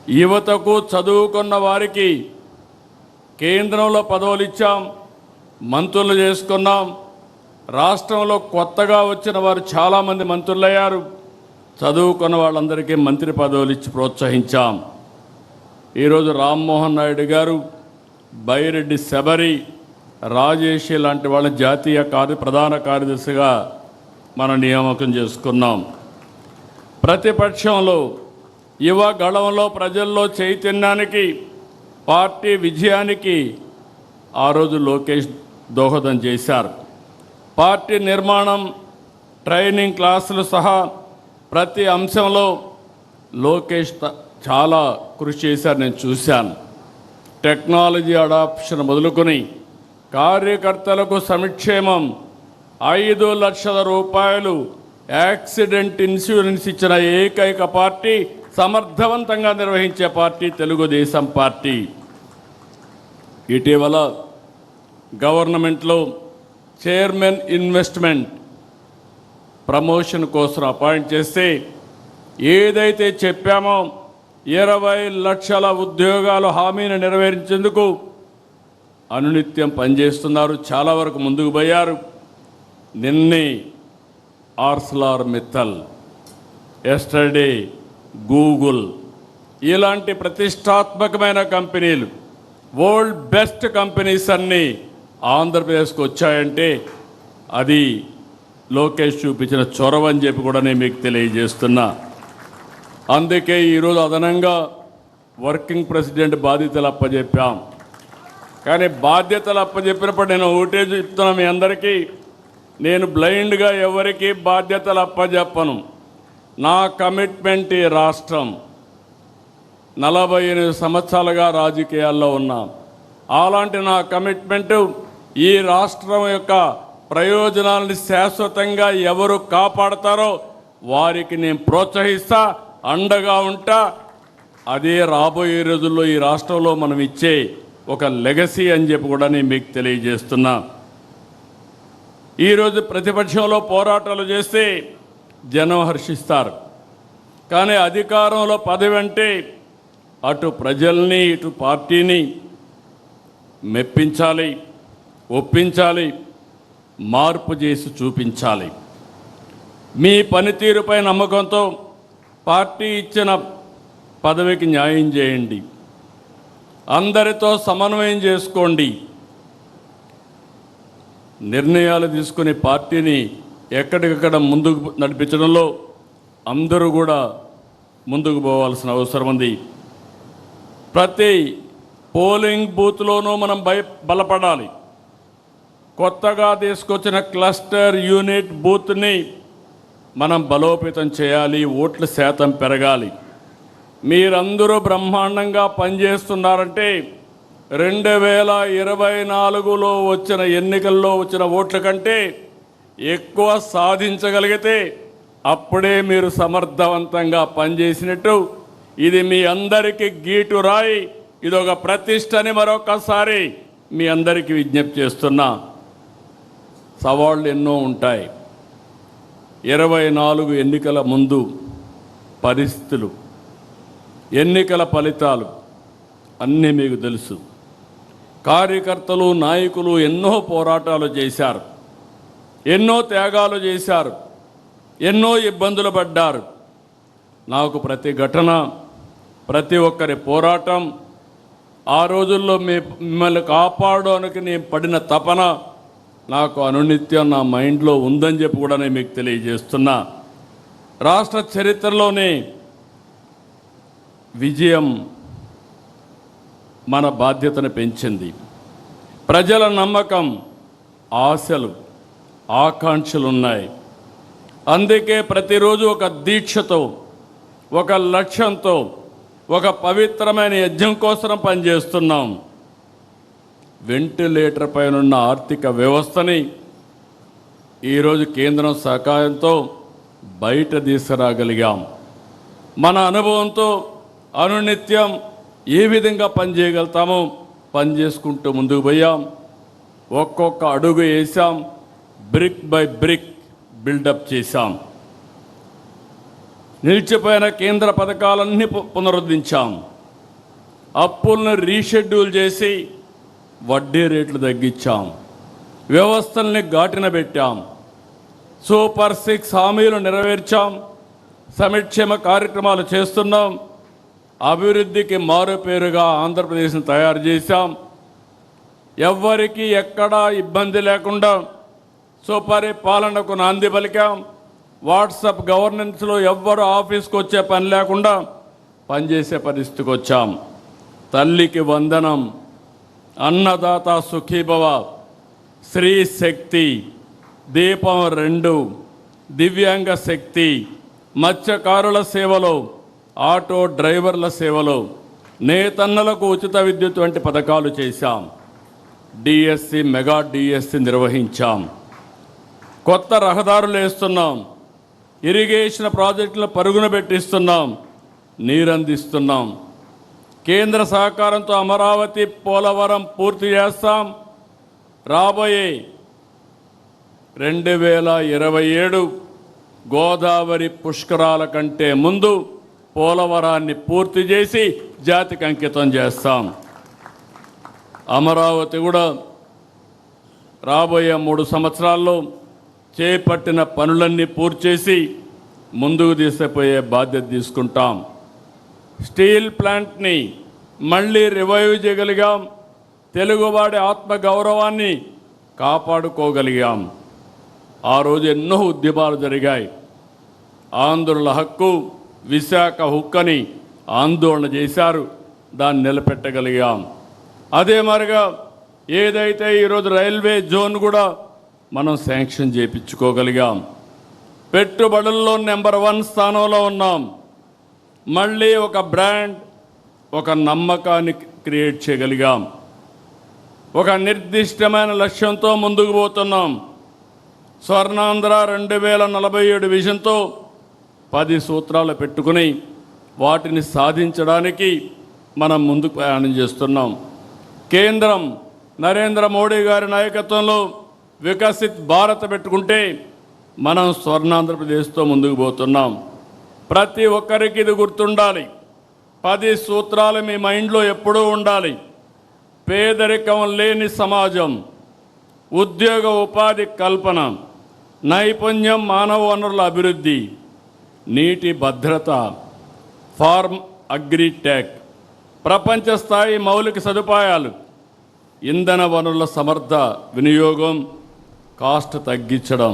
యువతకు చదువుకున్న వారికి కేంద్రంలో పదవులు ఇచ్చాం, మంత్రులు చేసుకున్నాం. రాష్ట్రంలో కొత్తగా వచ్చిన వారు చాలామంది మంత్రులయ్యారు. చదువుకున్న వాళ్ళందరికీ మంత్రి పదవులు ఇచ్చి ప్రోత్సహించాం. ఈరోజు రామ్మోహన్ నాయుడు గారు, బైరెడ్డి శబరి, రాజేషి లాంటి వాళ్ళ జాతీయ ప్రధాన కార్యదర్శిగా మనం నియామకం చేసుకున్నాం. ప్రతిపక్షంలో యువ గళంలో ప్రజల్లో చైతన్యానికి, పార్టీ విజయానికి ఆ రోజు లోకేష్ దోహదం చేశారు. పార్టీ నిర్మాణం, ట్రైనింగ్ క్లాసులు సహా ప్రతి అంశంలో లోకేష్ చాలా కృషి చేశారు, నేను చూశాను. టెక్నాలజీ అడాప్షన్ మొదలుకొని కార్యకర్తలకు సంక్షేమం, 5 లక్షల రూపాయలు యాక్సిడెంట్ ఇన్సూరెన్స్ ఇచ్చిన ఏకైక పార్టీ, సమర్థవంతంగా నిర్వహించే పార్టీ తెలుగుదేశం పార్టీ. ఇటీవల గవర్నమెంట్లో చైర్మన్ ఇన్వెస్ట్మెంట్ ప్రమోషన్ కోసం అపాయింట్ చేస్తే ఏదైతే చెప్పామో 20 లక్షల ఉద్యోగాలు హామీని నెరవేర్చేందుకు అనునిత్యం పనిచేస్తున్నారు. చాలా వరకు ముందుకు పోయారు. నిన్నే ఆర్సెలర్ మిత్తల్, ఎస్టర్డే గూగుల్, ఇలాంటి ప్రతిష్టాత్మకమైన కంపెనీలు, వరల్డ్ బెస్ట్ కంపెనీస్ అన్నీ ఆంధ్రప్రదేశ్కి వచ్చాయంటే అది లోకేష్ చూపించిన చొరవ అని చెప్పి కూడా నేను మీకు తెలియజేస్తున్నా. అందుకే ఈరోజు అదనంగా వర్కింగ్ ప్రెసిడెంట్ బాధ్యతలు అప్పచెప్పాం. కానీ బాధ్యతలు అప్పచెప్పినప్పుడు నేను ఒకటే చెప్తున్నా మీ అందరికీ, నేను బ్లైండ్గా ఎవరికి బాధ్యతలు అప్పచెప్పను. నా కమిట్మెంట్ ఈ రాష్ట్రం. 48 సంవత్సరాలుగా రాజకీయాల్లో ఉన్నాం. అలాంటి నా కమిట్మెంటు ఈ రాష్ట్రం యొక్క ప్రయోజనాలను శాశ్వతంగా ఎవరు కాపాడతారో వారికి నేను ప్రోత్సహిస్తా, అండగా ఉంటా. అదే రాబోయే రోజుల్లో ఈ రాష్ట్రంలో మనం ఇచ్చే ఒక లెగసీ అని చెప్పి కూడా నేను మీకు తెలియజేస్తున్నా. ఈరోజు ప్రతిపక్షంలో పోరాటాలు చేస్తే జనం హర్షిస్తారు. కానీ అధికారంలో పదవి అంటే అటు ప్రజల్ని ఇటు పార్టీని మెప్పించాలి, ఒప్పించాలి, మార్పు చేసి చూపించాలి. మీ పనితీరుపై నమ్మకంతో పార్టీ ఇచ్చిన పదవికి న్యాయం చేయండి. అందరితో సమన్వయం చేసుకోండి. నిర్ణయాలు తీసుకుని పార్టీని ఎక్కడికక్కడ ముందుకు నడిపించడంలో అందరూ కూడా ముందుకు పోవాల్సిన అవసరం ఉంది. ప్రతి పోలింగ్ బూత్లోనూ మనం బలపడాలి. కొత్తగా తీసుకొచ్చిన క్లస్టర్ యూనిట్ బూత్ని మనం బలోపేతం చేయాలి. ఓట్ల శాతం పెరగాలి. మీరందరూ బ్రహ్మాండంగా పనిచేస్తున్నారంటే 2024లో వచ్చిన ఎన్నికల్లో వచ్చిన ఓట్ల కంటే ఎక్కువ సాధించగలిగితే అప్పుడే మీరు సమర్థవంతంగా పనిచేసినట్టు. ఇది మీ అందరికీ గీటు రాయి. ఇది ఒక ప్రతిష్టని మరొకసారి మీ అందరికీ విజ్ఞప్తి చేస్తున్నా. సవాళ్ళు ఎన్నో ఉంటాయి. 24 ఎన్నికల ముందు పరిస్థితులు, ఎన్నికల ఫలితాలు అన్నీ మీకు తెలుసు. కార్యకర్తలు, నాయకులు ఎన్నో పోరాటాలు చేశారు, ఎన్నో త్యాగాలు చేశారు, ఎన్నో ఇబ్బందులు పడ్డారు. నాకు ప్రతి ఘటన, ప్రతి ఒక్కరి పోరాటం, ఆ రోజుల్లో మిమ్మల్ని కాపాడడానికి నేను పడిన తపన నాకు అనునిత్యం నా మైండ్లో ఉందని చెప్పి కూడా నేను మీకు తెలియజేస్తున్నా. రాష్ట్ర చరిత్రలోనే విజయం మన బాధ్యతను పెంచింది. ప్రజల నమ్మకం, ఆశలు, ఆకాంక్షలు ఉన్నాయి. అందుకే ప్రతిరోజు ఒక దీక్షతో, ఒక లక్ష్యంతో, ఒక పవిత్రమైన యజ్ఞం కోసం పనిచేస్తున్నాం. వెంటిలేటర్ పైన ఉన్న ఆర్థిక వ్యవస్థని ఈరోజు కేంద్రం సహాయంతో బయట తీసుకురాగలిగాం. మన అనుభవంతో అనునిత్యం ఏ విధంగా పనిచేయగలుగుతామో పనిచేసుకుంటూ ముందుకు పోయాం. ఒక్కొక్క అడుగు వేసాం. బ్రిక్ బై బ్రిక్ బిల్డప్ చేశాం. నిలిచిపోయిన కేంద్ర పథకాలన్నీ పునరుద్ధరించాం. అప్పులను రీషెడ్యూల్ చేసి వడ్డీ రేట్లు తగ్గించాం, వ్యవస్థల్ని ఘాటిన పెట్టాం, సూపర్ 6 హామీలు నెరవేర్చాం, సంక్షేమ కార్యక్రమాలు చేస్తున్నాం, అభివృద్ధికి మారుపేరుగా ఆంధ్రప్రదేశ్ని తయారు చేశాం. ఎవ్వరికీ ఎక్కడా ఇబ్బంది లేకుండా సుపరిపాలనకు నాంది పలికాం. వాట్సాప్ గవర్నెన్స్లో ఎవ్వరు ఆఫీస్కి వచ్చే పని లేకుండా పనిచేసే పరిస్థితికి వచ్చాం. తల్లికి వందనం, అన్నదాత సుఖీభవ, స్త్రీ శక్తి, దీపం 2, దివ్యాంగ శక్తి, మత్స్యకారుల సేవలో, ఆటో డ్రైవర్ల సేవలో, నేతన్నలకు ఉచిత విద్యుత్ వంటి పథకాలు చేశాం. డిఎస్సి, మెగా డిఎస్సి నిర్వహించాం. కొత్త రహదారులు వేస్తున్నాం, ఇరిగేషన్ ప్రాజెక్టులను పరుగున పెట్టిస్తున్నాం, నీరందిస్తున్నాం. కేంద్ర సహకారంతో అమరావతి, పోలవరం పూర్తి చేస్తాం. రాబోయే 2027 గోదావరి పుష్కరాల కంటే ముందు పోలవరాన్ని పూర్తి చేసి జాతికి అంకితం చేస్తాం. అమరావతి కూడా రాబోయే 3 సంవత్సరాల్లో చేపట్టిన పనులన్నీ పూర్తి చేసి ముందుకు తీసుకుపోయే బాధ్యత తీసుకుంటాం. స్టీల్ ప్లాంట్ని మళ్ళీ రివైవ్ చేయగలిగాం. తెలుగువాడి ఆత్మగౌరవాన్ని కాపాడుకోగలిగాం. ఆ రోజు ఎన్నో ఉద్యమాలు జరిగాయి. ఆంధ్రుల హక్కు, విశాఖ హుక్కని ఆందోళన చేశారు, దాన్ని నిలబెట్టగలిగాం. అదే మరిగా ఏదైతే ఈరోజు రైల్వే జోన్ కూడా మనం శాంక్షన్ చేయించుకోగలిగాం. పెట్టుబడుల్లో నెంబర్ 1 స్థానంలో ఉన్నాం. మళ్ళీ ఒక బ్రాండ్, ఒక నమ్మకాన్ని క్రియేట్ చేయగలిగాం. ఒక నిర్దిష్టమైన లక్ష్యంతో ముందుకు పోతున్నాం. స్వర్ణాంధ్ర 2047 విజన్తో 10 సూత్రాలు పెట్టుకుని వాటిని సాధించడానికి మనం ముందుకు ప్రయాణం చేస్తున్నాం. కేంద్రం నరేంద్ర మోడీ గారి నాయకత్వంలో వికసిత్ భారత్ పెట్టుకుంటే మనం స్వర్ణాంధ్రప్రదేశ్తో ముందుకు పోతున్నాం. ప్రతి ఒక్కరికి ఇది గుర్తుండాలి. 10 సూత్రాలు మీ మైండ్లో ఎప్పుడూ ఉండాలి. పేదరికం లేని సమాజం, ఉద్యోగ ఉపాధి కల్పన, నైపుణ్యం, మానవ వనరుల అభివృద్ధి, నీటి భద్రత, ఫార్మ్ అగ్రిటెక్, ప్రపంచ స్థాయి మౌలిక సదుపాయాలు, ఇంధన వనరుల సమర్థ వినియోగం, కాస్ట్ తగ్గించడం,